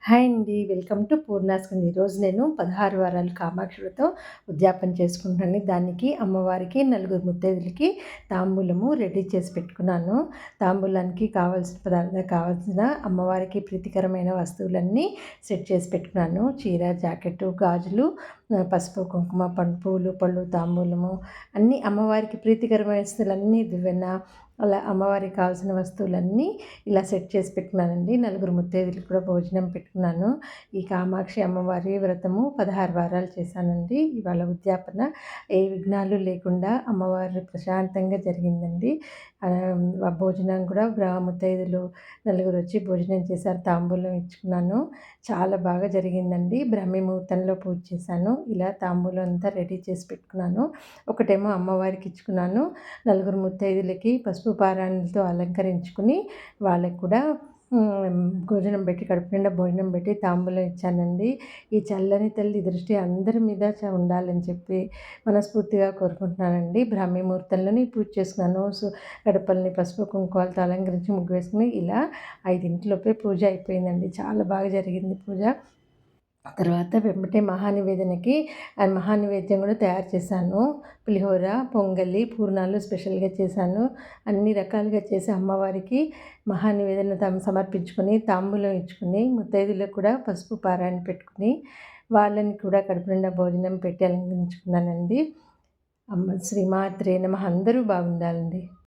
Hi అండి. Welcome to Purnaskandi. ఈరోజు నేను 16 వారాలు కామాక్షి వ్రతం ఉద్యాపన చేసుకుంటున్నాను. దానికి అమ్మవారికి నలుగురు ముత్తైదులకి తాంబూలము రెడీ చేసి పెట్టుకున్నాను. తాంబూలానికి కావాల్సిన అమ్మవారికి ప్రీతికరమైన వస్తువులన్నీ సెట్ చేసి పెట్టుకున్నాను. చీర, జాకెట్టు, గాజులు, పసుపు, కుంకుమ, పూలు, పళ్ళు, తాంబూలము అన్నీ అమ్మవారికి ప్రీతికరమైన వస్తువులన్నీ దివ్వెన అలా అమ్మవారికి కావాల్సిన వస్తువులన్నీ ఇలా సెట్ చేసి పెట్టుకున్నానండి. నలుగురు ముత్తైదులకు కూడా భోజనం పెట్టుకున్నాను. ఈ కామాక్షి అమ్మవారి వ్రతము 16 వారాలు చేశానండి. ఇవాళ ఉద్యాపన ఏ విఘ్నాలు లేకుండా అమ్మవారు ప్రశాంతంగా జరిగిందండి. భోజనం కూడా ముత్తైదులు నలుగురు వచ్చి భోజనం చేశారు. తాంబూలం ఇచ్చుకున్నాను. చాలా బాగా జరిగిందండి. బ్రాహ్మీ ముహూర్తంలో పూజ చేశాను. ఇలా తాంబూలం అంతా రెడీ చేసి పెట్టుకున్నాను. ఒకటేమో అమ్మవారికి ఇచ్చుకున్నాను. నలుగురు ముత్తైదులకి పసుపు పారాణులతో అలంకరించుకుని వాళ్ళకి కూడా భోజనం పెట్టి కడుపు నిండా భోజనం పెట్టి తాంబూలం ఇచ్చానండి. ఈ చల్లని తల్లి దృష్టి అందరి మీద ఉండాలని చెప్పి మనస్ఫూర్తిగా కోరుకుంటున్నానండి. బ్రాహ్మీ ముహూర్తంలోని పూజ చేసుకున్నాను. గడపల్ని పసుపు కుంకుమాలతో అలంకరించి ముగ్గు వేసుకుని ఇలా 5 పూజ అయిపోయిందండి. చాలా బాగా జరిగింది పూజ. తర్వాత వెంబటే మహానివేదనకి మహానివేద్యం కూడా తయారు చేశాను. పులిహోర, పొంగలి, పూర్ణాలు స్పెషల్గా చేశాను. అన్ని రకాలుగా చేసి అమ్మవారికి మహానివేదన సమర్పించుకొని తాంబూలం ఇచ్చుకుని ముత్తైదులకు కూడా పసుపు పారాయణ పెట్టుకుని వాళ్ళని కూడా కడుపు నిండా భోజనం పెట్టి అలంకరించుకున్నానండి. శ్రీమాత్రే నమః. అందరూ బాగుండాలండి.